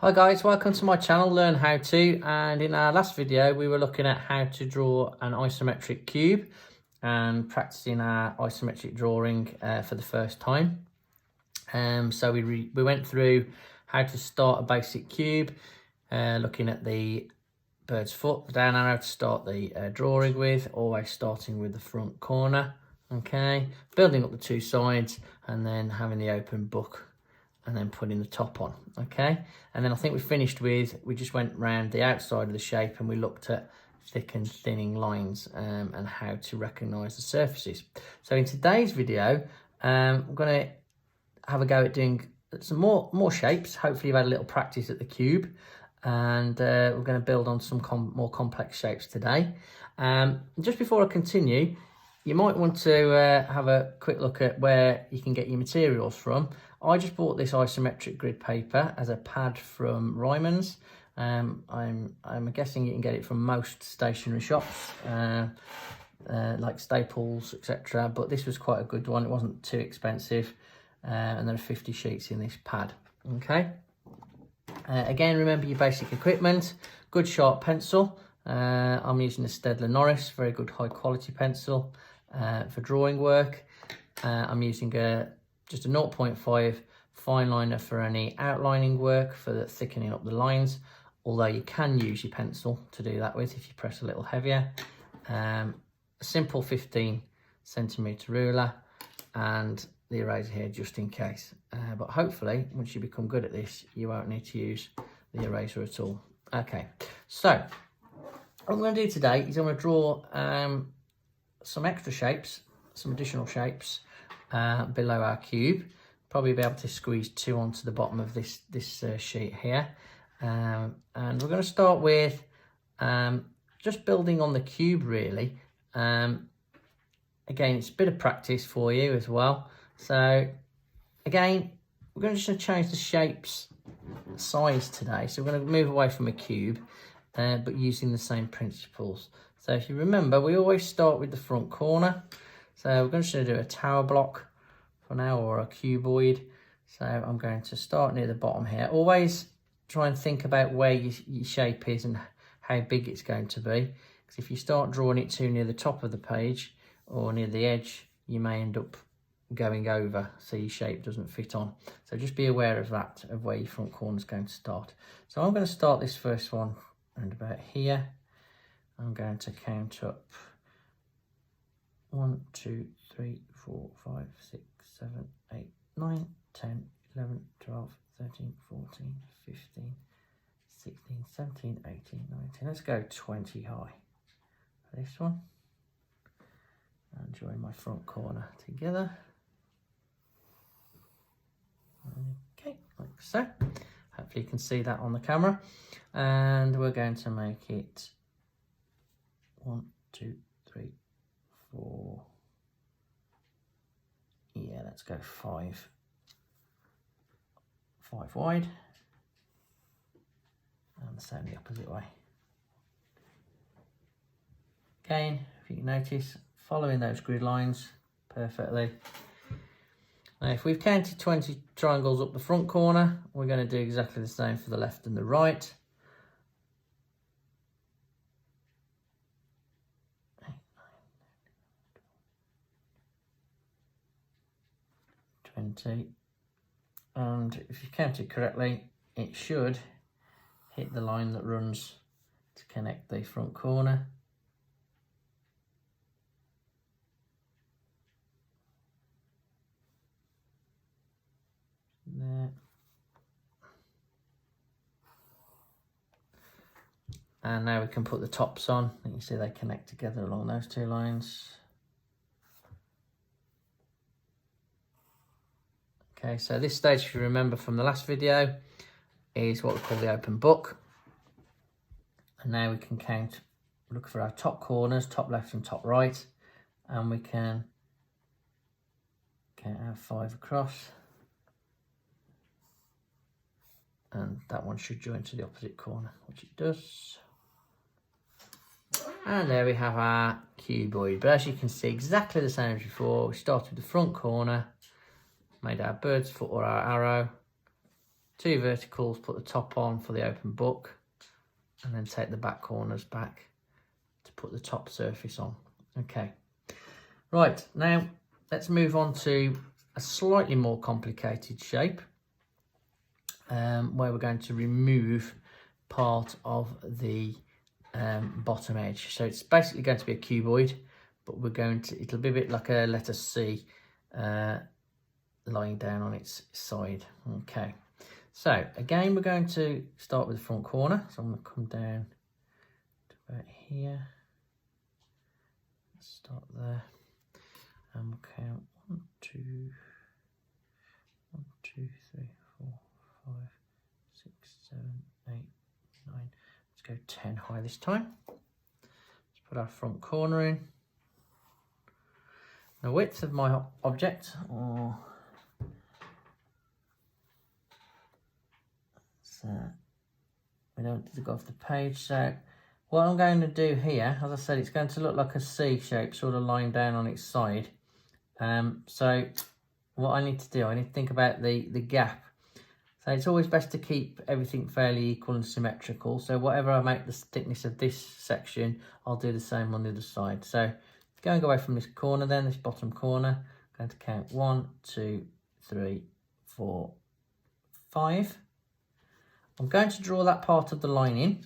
Hi guys, welcome to my channel Learn How To, and in our last video we were looking at how to draw an isometric cube and practicing our isometric drawing for the first time. So we went through how to start a basic cube, looking at the bird's foot, the down arrow to start the drawing with, always starting with the front corner, okay, building up the two sides and then having the open book and then putting the top on, okay. And then I think we finished with, we just went round the outside of the shape and we looked at thick and thinning lines and how to recognise the surfaces. So in today's video, I'm going to have a go at doing some more shapes. Hopefully you've had a little practice at the cube, and we're going to build on some more complex shapes today. Just before I continue, you might want to have a quick look at where you can get your materials from. I just bought this isometric grid paper as a pad from Ryman's. I'm guessing you can get it from most stationery shops, like Staples, etc. But this was quite a good one. It wasn't too expensive, and there are 50 sheets in this pad. Okay. Again, remember your basic equipment. Good sharp pencil. I'm using a Staedtler Norris, very good high quality pencil for drawing work. I'm using just a 0.5 fine liner for any outlining work, for the thickening up the lines, although you can use your pencil to do that with if you press a little heavier. A simple 15cm ruler and the eraser here just in case. But hopefully once you become good at this, you won't need to use the eraser at all. Okay, so what I'm going to do today is I'm going to draw some extra shapes, some additional shapes below our cube. Probably be able to squeeze two onto the bottom of this sheet here. And we're going to start with just building on the cube really. Again, it's a bit of practice for you as well. So again, we're going to just change the shape's size today. So we're going to move away from a cube, but using the same principles. So if you remember, we always start with the front corner. So we're just going to do a tower block for now, or a cuboid. So I'm going to start near the bottom here. Always try and think about where your shape is and how big it's going to be. Because if you start drawing it too near the top of the page or near the edge, you may end up going over, so your shape doesn't fit on. So just be aware of that, of where your front corner is going to start. So I'm going to start this first one around about here. I'm going to count up 1, 2, 3, 4, 5, 6, 7, 8, 9, 10, 11, 12, 13, 14, 15, 16, 17, 18, 19. Let's go 20 high for this one. And join my front corner together. Okay, like so. Hopefully you can see that on the camera. And we're going to make it 1, 2, 3, 4. Yeah, let's go 5 wide. And the same the opposite way. Again, if you can notice, following those grid lines perfectly. Now, if we've counted 20 triangles up the front corner, we're going to do exactly the same for the left and the right. 20, and if you count it correctly, it should hit the line that runs to connect the front corner. There. And now we can put the tops on. You can see they connect together along those two lines. Okay, so this stage, if you remember from the last video, is what we call the open book. And now we can count, look for our top corners, top left and top right, and we can count our 5 across. And that one should join to the opposite corner, which it does. And there we have our cuboid. But as you can see, exactly the same as before. We started with the front corner, made our bird's foot or our arrow, 2 verticals, put the top on for the open book, and then take the back corners back to put the top surface on. Okay, right, now let's move on to a slightly more complicated shape where we're going to remove part of the bottom edge. So it's basically going to be a cuboid, but it'll be a bit like a letter C lying down on its side. Okay, so again we're going to start with the front corner. So I'm going to come down to about here, start there, and we'll count 1, 2, 3, 4, 5, 6, 7, 8, 9. Let's go 10 high this time. Let's put our front corner in. The width of my object, or so we don't need to go off the page. So what I'm going to do here, as I said, it's going to look like a C shape, sort of lying down on its side. So what I need to do, I need to think about the gap. So it's always best to keep everything fairly equal and symmetrical. So whatever I make the thickness of this section, I'll do the same on the other side. So going away from this corner then, this bottom corner, I'm going to count 1, 2, 3, 4, 5. I'm going to draw that part of the line in.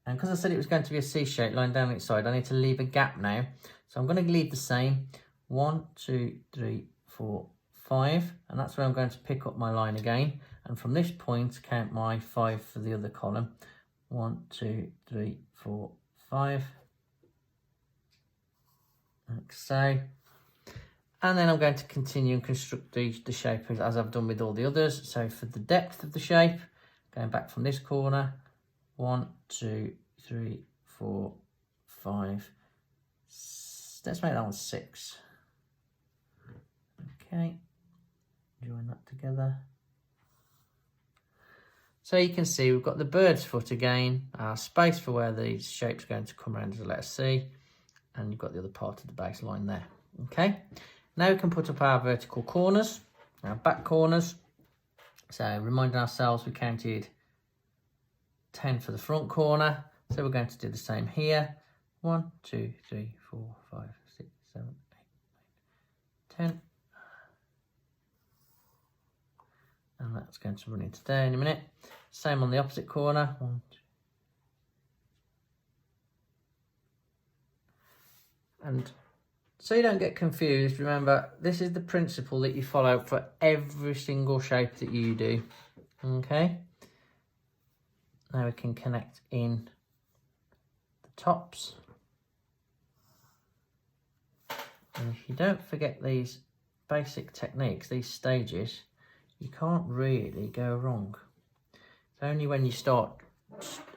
And because I said it was going to be a C shape lying down its side, I need to leave a gap now. So I'm going to leave the same 1, 2, 3, 4, 5, and that's where I'm going to pick up my line again. And from this point, count my 5 for the other column. 1, 2, 3, 4, 5. Like so. And then I'm going to continue and construct the shape as I've done with all the others. So for the depth of the shape, going back from this corner, 1, 2, 3, 4, 5. Let's make that one 6. Okay, join that together. So you can see we've got the bird's foot again, our space for where the shape's going to come around as a letter C, and you've got the other part of the baseline there. Okay, now we can put up our vertical corners, our back corners. So reminding ourselves we counted 10 for the front corner, so we're going to do the same here. 1, 2, 3, 4, 5, 6, 7, 8, 9, 10. And that's going to run into there in a minute. Same on the opposite corner. 1, 2. And so you don't get confused, remember, this is the principle that you follow for every single shape that you do. Okay. Now we can connect in the tops. And if you don't forget these basic techniques, these stages, you can't really go wrong. It's only when you start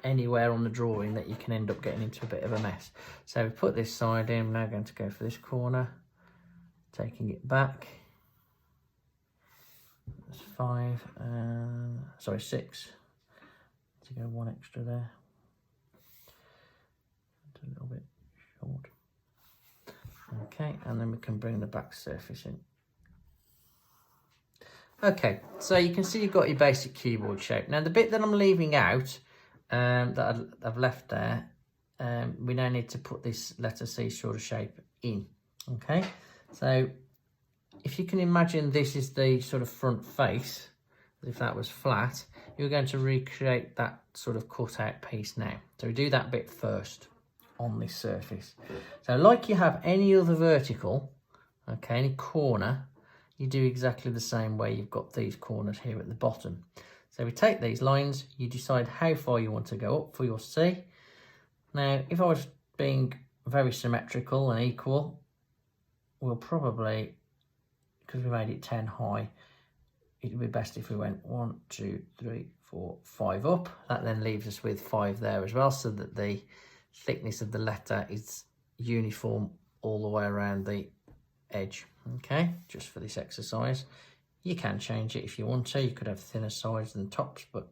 anywhere on the drawing that you can end up getting into a bit of a mess. So we put this side in, we're now going to go for this corner, taking it back. That's 5, sorry, 6. To go 1 extra there. It's a little bit short. Okay, and then we can bring the back surface in. Okay, so you can see you've got your basic cuboid shape. Now the bit that I'm leaving out, that I've left there, we now need to put this letter C sort of shape in. Okay, so if you can imagine this is the sort of front face, as if that was flat, you're going to recreate that sort of cut out piece now. So we do that bit first on this surface. So like you have any other vertical, okay, any corner, you do exactly the same way. You've got these corners here at the bottom. So we take these lines, you decide how far you want to go up for your C. Now, if I was being very symmetrical and equal, we'll probably, because we made it 10 high, it would be best if we went 1, 2, 3, 4, 5 up. That then leaves us with 5 there as well, so that the thickness of the letter is uniform all the way around the edge. Okay, just for this exercise. You can change it if you want to. You could have thinner sides than tops, but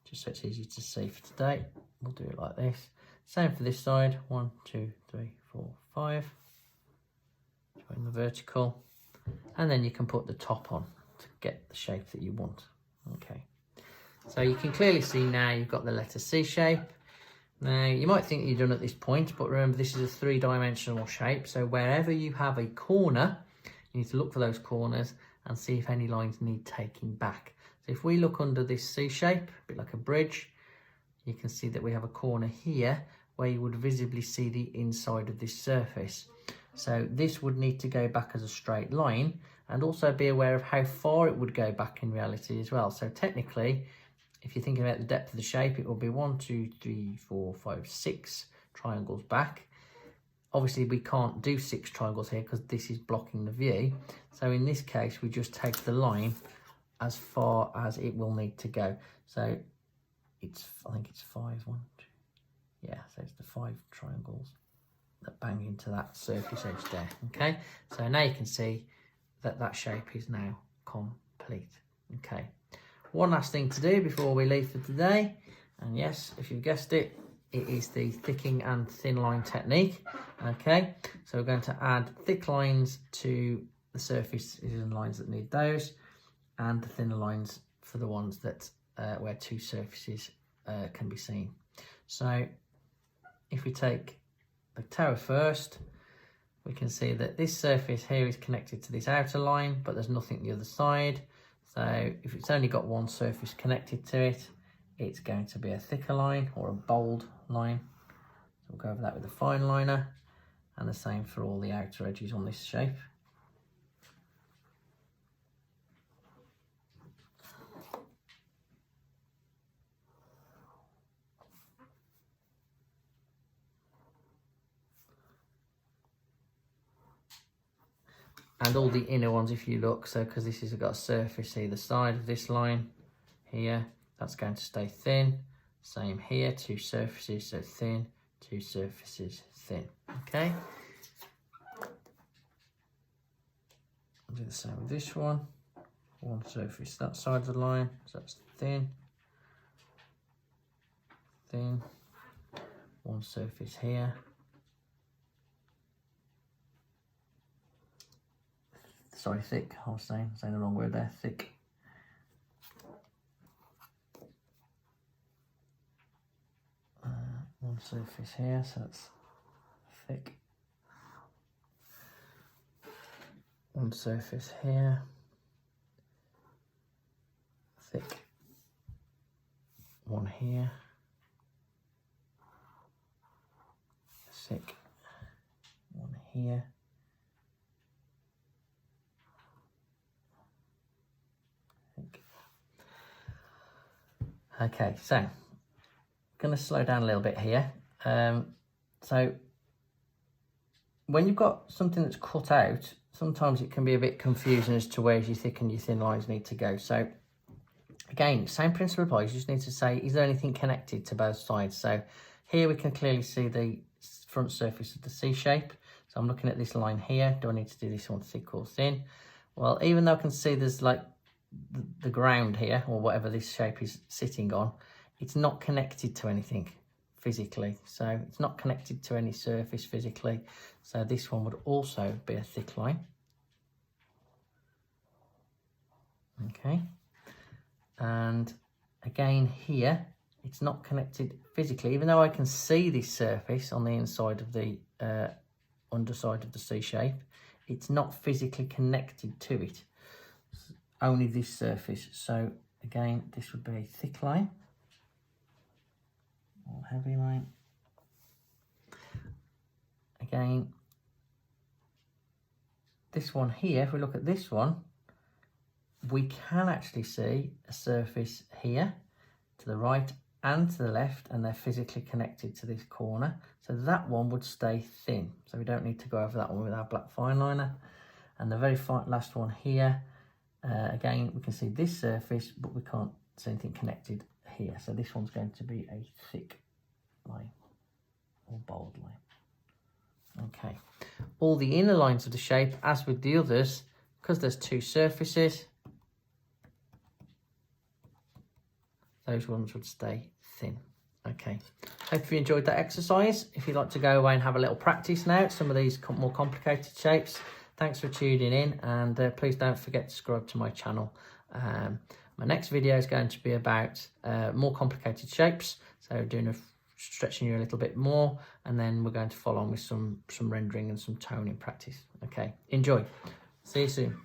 just so it's easy to see for today, we'll do it like this. Same for this side. 1, 2, 3, 4, 5. Join the vertical. and then you can put the top on to get the shape that you want. Okay, so you can clearly see now you've got the letter C shape. Now you might think you're done at this point, but remember this is a three-dimensional shape, so wherever you have a corner, you need to look for those corners and see if any lines need taking back. So if we look under this C shape, a bit like a bridge, you can see that we have a corner here where you would visibly see the inside of this surface. So this would need to go back as a straight line, and also be aware of how far it would go back in reality as well. So technically, if you're thinking about the depth of the shape, it will be 1, 2, 3, 4, 5, 6 triangles back. Obviously, we can't do 6 triangles here because this is blocking the view. So in this case, we just take the line as far as it will need to go. So it's, I think it's 5, 1, 2. Yeah, so it's the 5 triangles that bang into that surface edge there. Okay, so now you can see that that shape is now complete. Okay, one last thing to do before we leave for today, and yes, if you've guessed it, it is the thicking and thin line technique. Okay, so we're going to add thick lines to the surfaces and lines that need those, and the thinner lines for the ones that where 2 surfaces can be seen. So if we take the tower first, we can see that this surface here is connected to this outer line, but there's nothing the other side. So if it's only got one surface connected to it, it's going to be a thicker line or a bold line. So we'll go over that with a fine liner, and the same for all the outer edges on this shape. And all the inner ones, if you look, so because this has got a surface either side of this line here, that's going to stay thin. Same here, 2 surfaces, so thin, 2 surfaces, thin. Okay. I'll do the same with this one. 1 surface that side of the line, so that's thin, thin. 1 surface here. Sorry, thick, I was saying the wrong word there, thick. One surface here, so that's thick. 1 surface here, thick. 1 here, thick. 1 here. Okay, so I'm going to slow down a little bit here. So when you've got something that's cut out, sometimes it can be a bit confusing as to where your thick and your thin lines need to go. So again, same principle applies. You just need to say, is there anything connected to both sides? So here we can clearly see the front surface of the C shape. So I'm looking at this line here. Do I need to do this one thick or thin? Well, even though I can see there's like the ground here, or whatever this shape is sitting on, it's not connected to anything physically, so it's not connected to any surface physically, so this one would also be a thick line. Okay, and again here it's not connected physically, even though I can see this surface on the inside of the underside of the C shape, it's not physically connected to it, only this surface. So again, this would be a thick line or heavy line. Again, this one here, if we look at this one, we can actually see a surface here to the right and to the left, and they're physically connected to this corner. So that one would stay thin. So we don't need to go over that one with our black fine liner. And the very last one here, again, we can see this surface, but we can't see anything connected here. So this one's going to be a thick line or bold line. Okay, all the inner lines of the shape, as with the others, because there's 2 surfaces, those ones would stay thin. Okay, hope you enjoyed that exercise. If you'd like to go away and have a little practice now, some of these more complicated shapes, Thanks for tuning in, and please don't forget to subscribe to my channel. My next video is going to be about more complicated shapes, so stretching you a little bit more, and then we're going to follow on with some rendering and some toning practice. Okay, enjoy. See you soon.